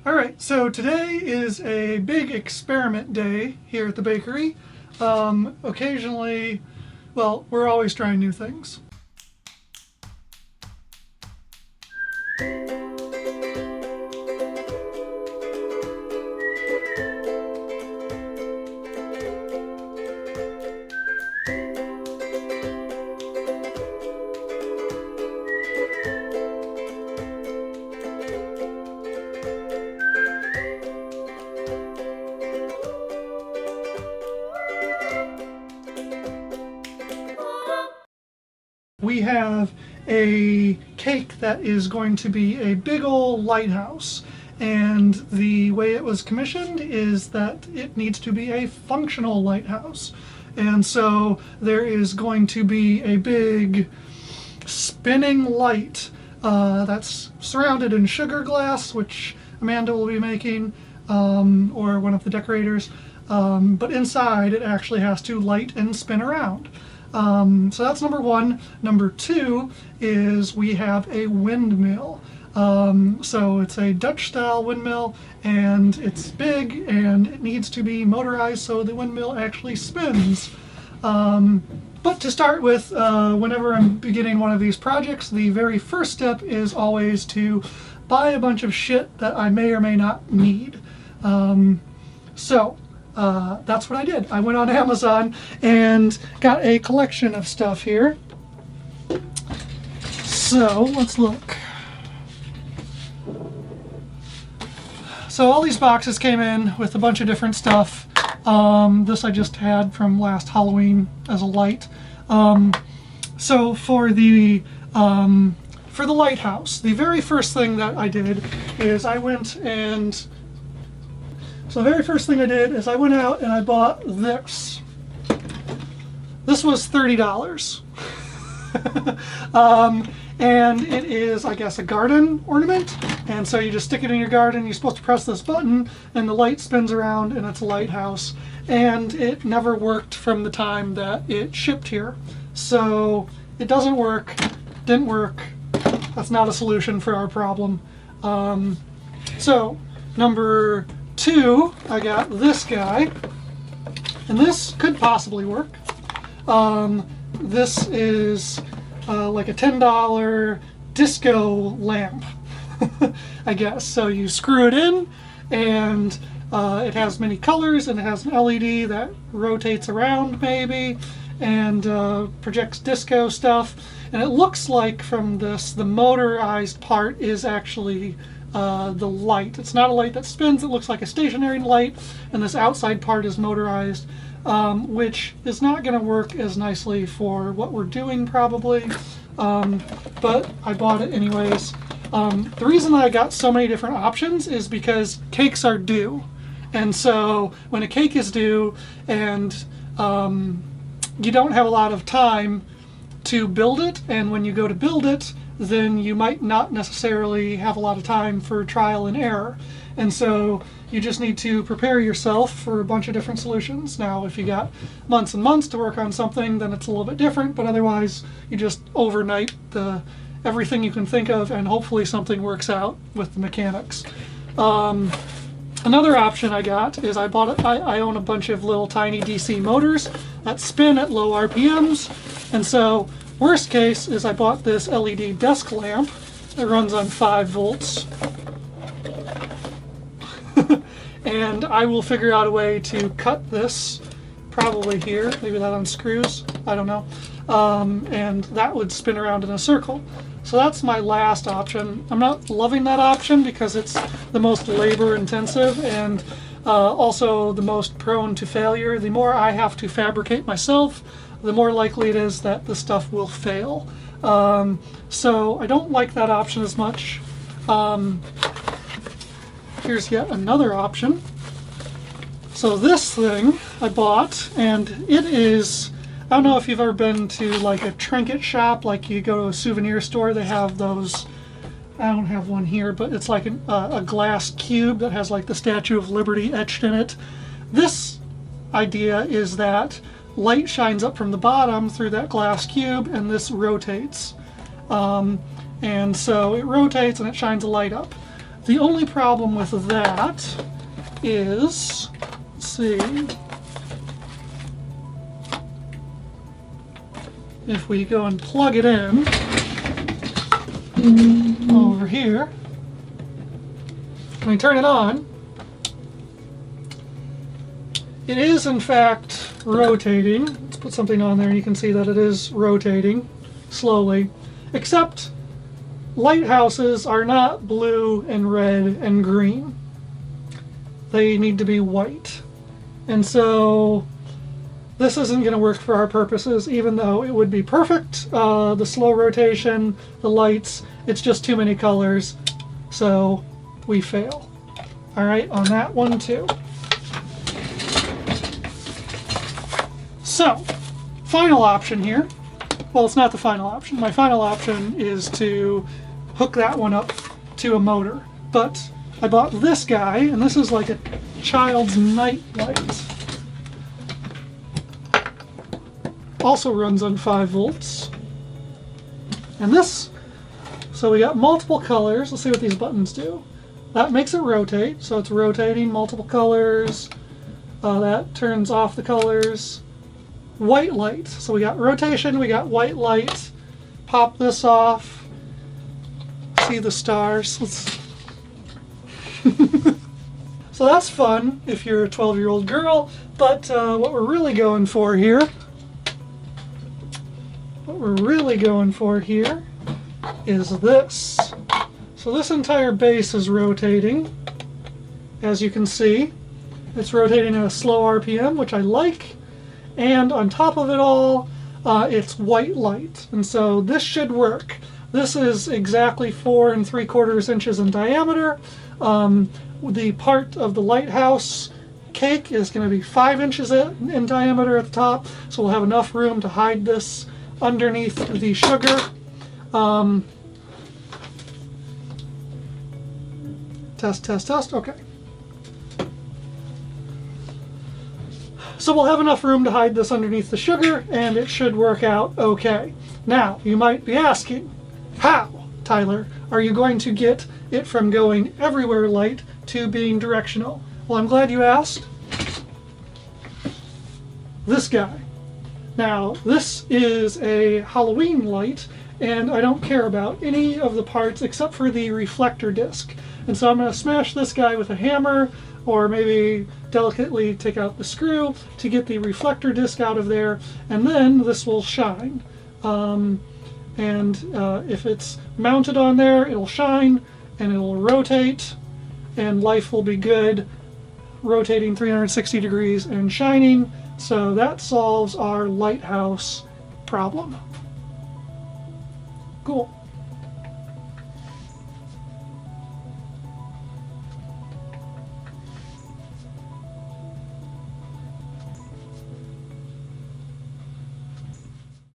Alright, so today is a big experiment day here at the bakery. Occasionally, well, we're always trying new things. We have a cake that is going to be a big old lighthouse, and the way it was commissioned is that it needs to be a functional lighthouse. And so there is going to be a big spinning light that's surrounded in sugar glass, which Amanda will be making, or one of the decorators, but inside it actually has to light and spin around. So that's number one. Number two is we have a windmill. So it's a Dutch style windmill, and it's big and it needs to be motorized so the windmill actually spins. But to start with, whenever I'm beginning one of these projects, the very first step is always to buy a bunch of shit that I may or may not need. That's what I did. I went on Amazon and got a collection of stuff here. So let's look. So all these boxes came in with a bunch of different stuff. This I just had from last Halloween as a light. So for the lighthouse, the very first thing that I did is I went out and I bought this. This was $30. And it is, I guess, a garden ornament. And so you just stick it in your garden, you're supposed to press this button, and the light spins around, and it's a lighthouse. And it never worked from the time that it shipped here. So it doesn't work, didn't work. That's not a solution for our problem. So number two, I got this guy, and this could possibly work. This is like a $10 disco lamp, I guess. So you screw it in, and it has many colors, and it has an LED that rotates around maybe, and projects disco stuff. And it looks like from this, the motorized part is actually the light. It's not a light that spins, it looks like a stationary light, and this outside part is motorized, which is not going to work as nicely for what we're doing probably, but I bought it anyways. The reason I got so many different options is because cakes are due, and so when a cake is due and you don't have a lot of time to build it, and when you go to build it, then you might not necessarily have a lot of time for trial and error. And so you just need to prepare yourself for a bunch of different solutions. Now, if you got months and months to work on something, then it's a little bit different, but otherwise you just overnight everything you can think of, and hopefully something works out with the mechanics. Another option I got is I own a bunch of little tiny DC motors that spin at low RPMs, and so worst case is I bought this LED desk lamp that runs on 5 volts. And I will figure out a way to cut this, probably here, maybe that unscrews, I don't know, and that would spin around in a circle. So that's my last option. I'm not loving that option because it's the most labor intensive and also the most prone to failure. The more I have to fabricate myself, the more likely it is that the stuff will fail. So I don't like that option as much. Here's yet another option. So this thing I bought, and it is, I don't know if you've ever been to like a trinket shop, like you go to a souvenir store, they have those, I don't have one here, but it's like a glass cube that has like the Statue of Liberty etched in it. This idea is that light shines up from the bottom through that glass cube, and this rotates. And so it rotates and it shines a light up. The only problem with that is, let's see, if we go and plug it in over here, when we turn it on, it is in fact rotating. Let's put something on there and you can see that it is rotating slowly, except lighthouses are not blue and red and green. They need to be white. And so this isn't going to work for our purposes, even though it would be perfect. The slow rotation, the lights, it's just too many colors, so we fail. All right, on that one too. So, final option here. Well, it's not the final option. My final option is to hook that one up to a motor. But I bought this guy, and this is like a child's night light. Also runs on 5 volts. And this, so we got multiple colors. Let's see what these buttons do. That makes it rotate, so it's rotating multiple colors. That turns off the colors. White light, so we got rotation, we got white light. Pop this off. See the stars. Let's So that's fun if you're a 12-year-old girl, but what we're really going for here is this. So this entire base is rotating. As you can see, it's rotating at a slow RPM, which I like. And on top of it all, it's white light. And so this should work. This is exactly 4 3/4 inches in diameter. The part of the Lighthouse Cake is going to be 5 inches in diameter at the top, so we'll have enough room to hide this underneath the sugar. Test, test, test. Okay. So we'll have enough room to hide this underneath the sugar, and it should work out okay. Now, you might be asking, how, Tyler, are you going to get it from going everywhere light to being directional? Well, I'm glad you asked. This guy. Now, this is a Halloween light, and I don't care about any of the parts except for the reflector disc. And so I'm going to smash this guy with a hammer, or maybe delicately take out the screw to get the reflector disc out of there, and then this will shine. If it's mounted on there, it'll shine, and it'll rotate, and life will be good, rotating 360 degrees and shining. So that solves our lighthouse problem. Cool.